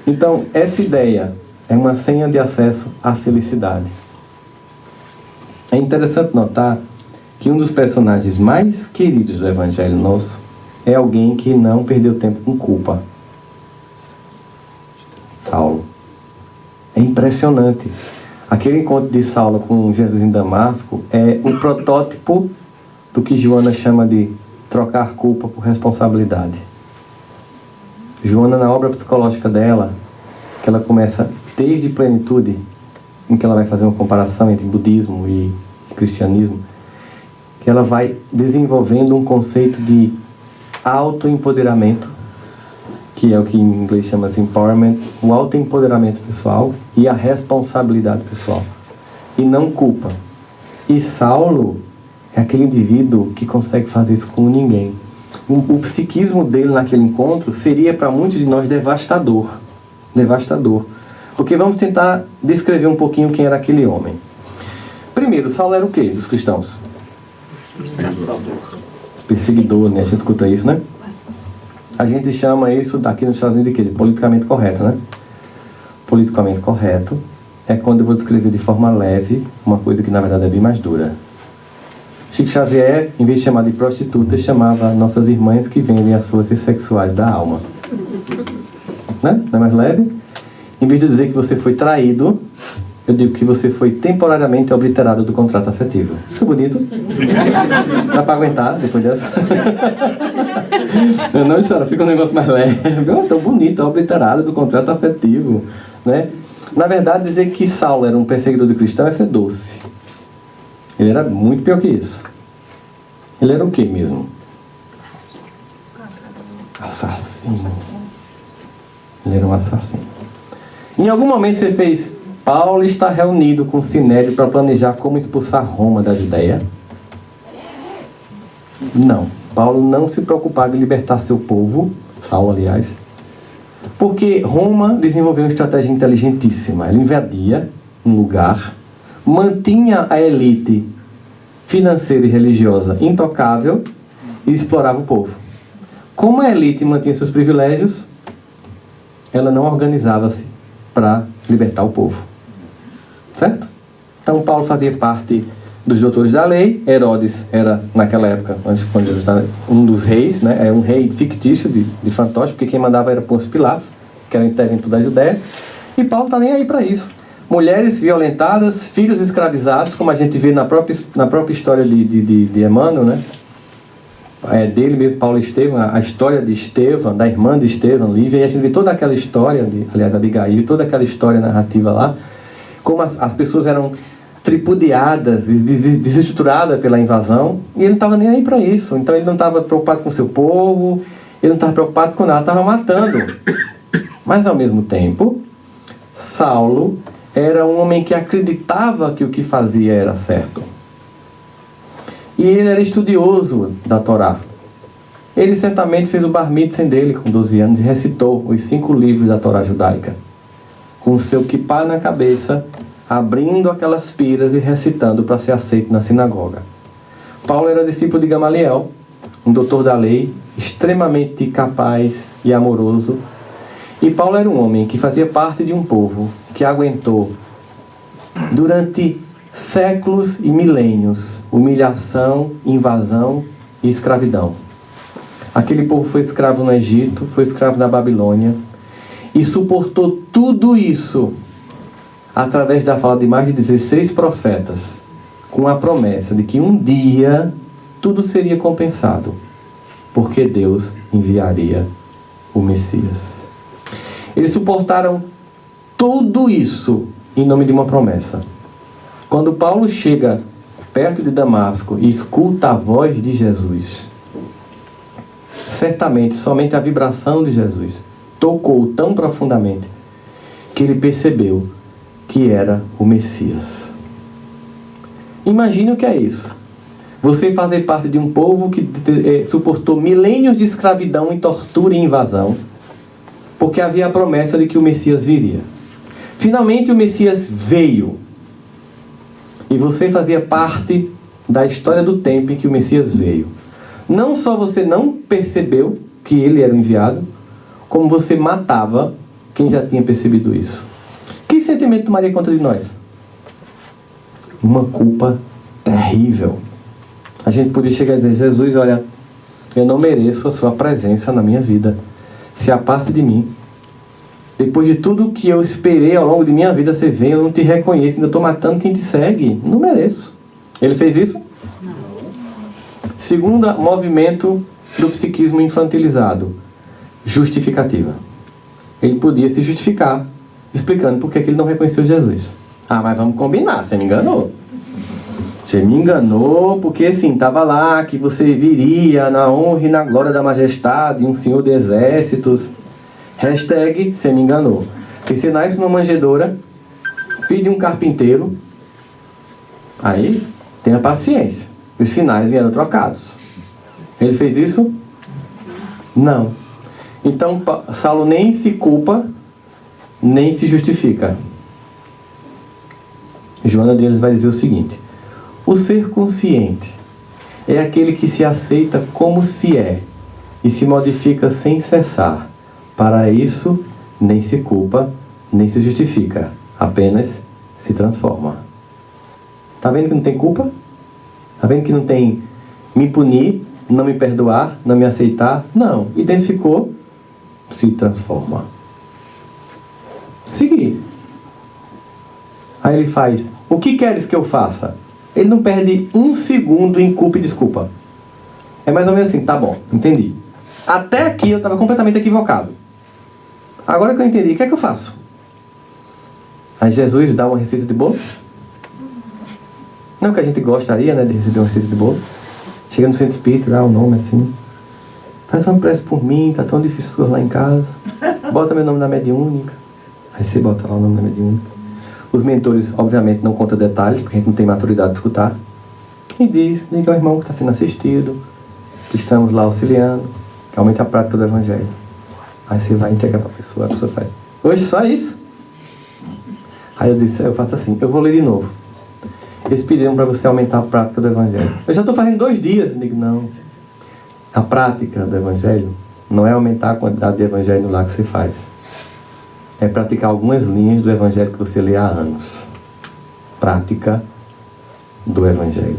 Então, essa ideia é uma senha de acesso à felicidade. É interessante notar que um dos personagens mais queridos do Evangelho nosso é alguém que não perdeu tempo com culpa. Saulo. É impressionante. Aquele encontro de Saulo com Jesus em Damasco é o protótipo do que Joana chama de trocar culpa por responsabilidade. Joana, na obra psicológica dela, que ela começa desde plenitude, em que ela vai fazer uma comparação entre budismo e cristianismo, que ela vai desenvolvendo um conceito de autoempoderamento, que é o que em inglês chama-se empowerment, o autoempoderamento pessoal e a responsabilidade pessoal, e não culpa. E Saulo é aquele indivíduo que consegue fazer isso com ninguém. O psiquismo dele naquele encontro seria para muitos de nós devastador. Devastador. Porque vamos tentar descrever um pouquinho quem era aquele homem. Primeiro, Saulo era o quê dos cristãos? Perseguidor, né? A gente escuta isso, né? A gente chama isso daqui nos Estados Unidos de quê? De politicamente correto, né? Politicamente correto é quando eu vou descrever de forma leve uma coisa que na verdade é bem mais dura. Chico Xavier, em vez de chamar de prostitutas, chamava nossas irmãs que vendem as forças sexuais da alma. Né? Não é mais leve? Em vez de dizer que você foi traído, eu digo que você foi temporariamente obliterado do contrato afetivo. Muito bonito. Dá para aguentar depois dessa? Não, senhora, fica um negócio mais leve. Oh, tão bonito, obliterado do contrato afetivo. Né? Na verdade, dizer que Saulo era um perseguidor de cristão é ser doce. Ele era muito pior que isso. Ele era o que mesmo? Assassino. Ele era um assassino. Em algum momento você fez: Paulo está reunido com Sinédrio para planejar como expulsar Roma da Judeia? Não. Paulo não se preocupava em libertar seu povo, Saulo, aliás, porque Roma desenvolveu uma estratégia inteligentíssima. Ela invadia um lugar, mantinha a elite financeira e religiosa intocável e explorava o povo. Como a elite mantinha seus privilégios, ela não organizava-se para libertar o povo. Certo? Então Paulo fazia parte dos doutores da lei. Herodes era, naquela época, antes quando Jesus estava, um dos reis, né? É um rei fictício de fantoche, porque quem mandava era Pôncio Pilatos, que era o intérprete da Judéia. E Paulo está nem aí para isso. Mulheres violentadas, filhos escravizados, como a gente vê na própria história de Emmanuel, né? Dele mesmo, Paulo e Estevão, a história de Estevão, da irmã de Estevão, Lívia, e a gente vê toda aquela história, aliás, Abigail, toda aquela história narrativa lá, como as pessoas eram tripudiadas, desestruturadas pela invasão, e ele não estava nem aí para isso. Então ele não estava preocupado com o seu povo, ele não estava preocupado com nada, estava matando. Mas ao mesmo tempo, Saulo era um homem que acreditava que o que fazia era certo. E ele era estudioso da Torá. Ele certamente fez o bar mitzvah dele com 12 anos e recitou os 5 livros da Torá judaica, com o seu kippá na cabeça, abrindo aquelas piras e recitando para ser aceito na sinagoga. Paulo era discípulo de Gamaliel, um doutor da lei, extremamente capaz e amoroso. E Paulo era um homem que fazia parte de um povo que aguentou durante séculos e milênios humilhação, invasão e escravidão. Aquele povo foi escravo no Egito, foi escravo na Babilônia e suportou tudo isso através da fala de mais de 16 profetas, com a promessa de que um dia tudo seria compensado, porque Deus enviaria o Messias. Eles suportaram tudo isso em nome de uma promessa. Quando Paulo chega perto de Damasco e escuta a voz de Jesus, certamente somente a vibração de Jesus tocou tão profundamente que ele percebeu que era o Messias. Imagine o que é isso. Você fazer parte de um povo que suportou milênios de escravidão e tortura e invasão, porque havia a promessa de que o Messias viria. Finalmente o Messias veio. E você fazia parte da história do tempo em que o Messias veio. Não só você não percebeu que ele era o enviado, como você matava Quem já tinha percebido isso? Que sentimento tomaria conta de nós? Uma culpa terrível. A gente podia chegar e dizer: Jesus, olha, eu não mereço a sua presença na minha vida. Se aparte de mim. Depois de tudo que eu esperei ao longo de minha vida, você vem, eu não te reconheço, ainda estou matando quem te segue. Não mereço. Ele fez isso? Não. Segundo movimento do psiquismo infantilizado, justificativa. Ele podia se justificar, explicando por que ele não reconheceu Jesus. Ah, mas vamos combinar, você me enganou. Você me enganou porque, assim, estava lá que você viria na honra e na glória da majestade, um senhor de exércitos. Hashtag, você me enganou. Que você nasce numa manjedoura, filho de um carpinteiro, aí tenha paciência. Os sinais vieram trocados. Ele fez isso? Não. Então, Saulo nem se culpa, nem se justifica. Joana de Ângeles vai dizer o seguinte: o ser consciente é aquele que se aceita como se é e se modifica sem cessar. Para isso, nem se culpa, nem se justifica, apenas se transforma. Está vendo que não tem culpa? Está vendo que não tem me punir, não me perdoar, não me aceitar? Não. Identificou, se transforma. Seguir. Aí ele faz: o que queres que eu faça? Ele não perde um segundo em culpa e desculpa. É mais ou menos assim: tá bom, entendi. Até aqui eu estava completamente equivocado. Agora que eu entendi, o que é que eu faço? Aí Jesus dá uma receita de bolo? Não que a gente gostaria, né, de receber uma receita de bolo. Chega no centro espírita, dá o nome assim: faz uma prece por mim, tá tão difícil as coisas lá em casa. Bota meu nome na mediúnica. Aí você bota lá o nome da mediúnica. Os mentores, obviamente, não contam detalhes, porque a gente não tem maturidade de escutar. E diz: diga ao irmão que está sendo assistido, que estamos lá auxiliando, que aumente a prática do Evangelho. Aí você vai entregar para a pessoa faz: hoje só isso? Aí eu faço assim: eu vou ler de novo. Eles pediram para você aumentar a prática do Evangelho. Eu já estou fazendo 2 dias. Eu digo: não. A prática do Evangelho não é aumentar a quantidade de Evangelho lá que você faz. É praticar algumas linhas do Evangelho que você lê há anos. Prática do Evangelho.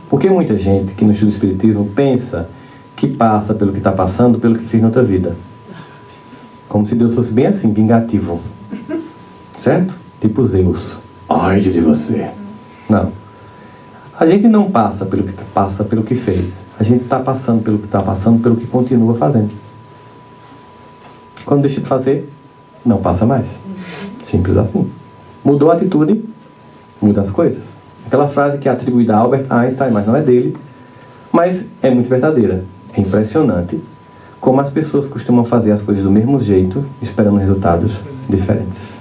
Porque muita gente que no estudo do Espiritismo pensa que passa pelo que está passando, pelo que fez na outra vida. Como se Deus fosse bem assim, vingativo. Certo? Tipo Zeus. Ai de você. Não. A gente não passa pelo que fez. A gente está passando pelo que está passando, pelo que continua fazendo. Quando deixa de fazer, não passa mais. Simples assim. Mudou a atitude, muda as coisas. Aquela frase que é atribuída a Albert Einstein, mas não é dele, mas é muito verdadeira. É impressionante como as pessoas costumam fazer as coisas do mesmo jeito, esperando resultados diferentes.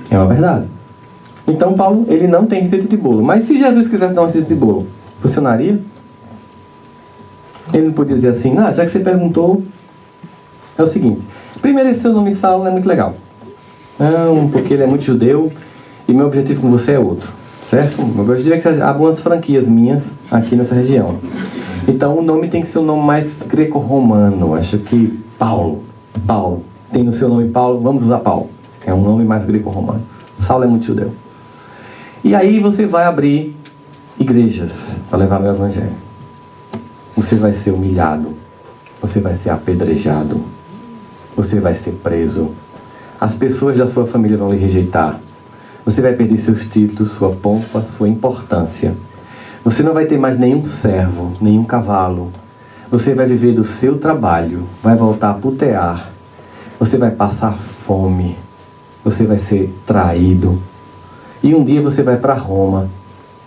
É uma verdade. Então Paulo, ele não tem receita de bolo. Mas se Jesus quisesse dar uma receita de bolo, funcionaria? Ele não podia dizer assim: já que você perguntou, é o seguinte: primeiro, esse seu nome Saulo não é muito legal. Não, porque ele é muito judeu e meu objetivo com você é outro. Certo? Meu objetivo é que abram umas franquias minhas aqui nessa região. Então o nome tem que ser um nome mais greco-romano. Acho que Paulo. Tem no seu nome Paulo, vamos usar Paulo. É um nome mais greco-romano. Saulo é muito judeu. E aí você vai abrir igrejas para levar meu Evangelho. Você vai ser humilhado. Você vai ser apedrejado. Você vai ser preso. As pessoas da sua família vão lhe rejeitar. Você vai perder seus títulos, sua pompa, sua importância. Você não vai ter mais nenhum servo, nenhum cavalo. Você vai viver do seu trabalho, vai voltar a putear. Você vai passar fome. Você vai ser traído. E um dia você vai para Roma.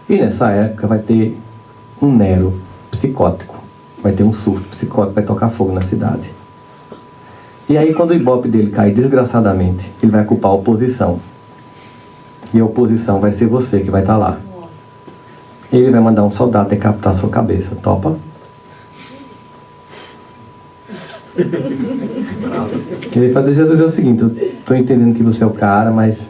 E nessa época vai ter um Nero psicótico. Vai ter um surto psicótico, vai tocar fogo na cidade. E aí quando o ibope dele cai desgraçadamente, ele vai culpar a oposição. E a oposição vai ser você que vai estar lá. Ele vai mandar um soldado decapitar a sua cabeça. Topa? Ele vai fazer: Jesus, é o seguinte, eu estou entendendo que você é o cara, mas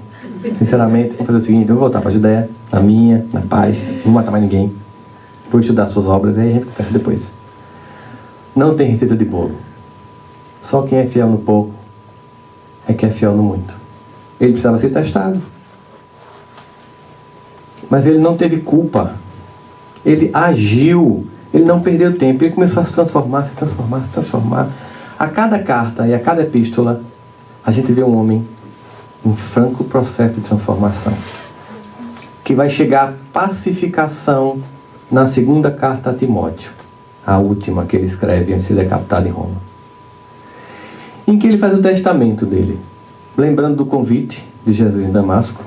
sinceramente, vamos fazer o seguinte: eu vou voltar para a Judéia, na minha, na paz, não vou matar mais ninguém, vou estudar suas obras, e aí a gente conversa depois. Não tem receita de bolo. Só quem é fiel no pouco é que é fiel no muito. Ele precisava ser testado. Mas ele não teve culpa. Ele agiu. Ele não perdeu tempo. Ele começou a se transformar, se transformar, se transformar. A cada carta e a cada epístola, a gente vê um homem em franco processo de transformação, que vai chegar à pacificação na segunda carta a Timóteo, a última que ele escreve antes de ser decapitado em Roma, em que ele faz o testamento dele, lembrando do convite de Jesus em Damasco,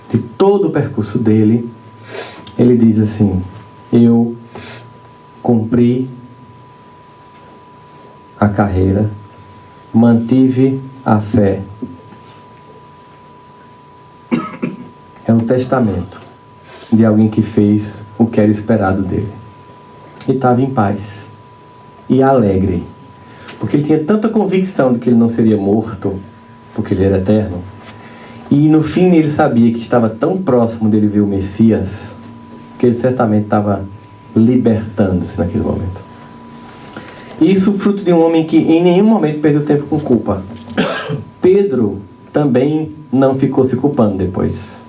de todo o percurso dele. Ele diz assim: eu cumpri a carreira, mantive a fé. É um testamento de alguém que fez o que era esperado dele. E estava em paz e alegre, porque ele tinha tanta convicção de que ele não seria morto, porque ele era eterno. E no fim ele sabia que estava tão próximo dele ver o Messias, que ele certamente estava libertando-se naquele momento. Isso fruto de um homem que em nenhum momento perdeu tempo com culpa. Pedro também não ficou se culpando depois.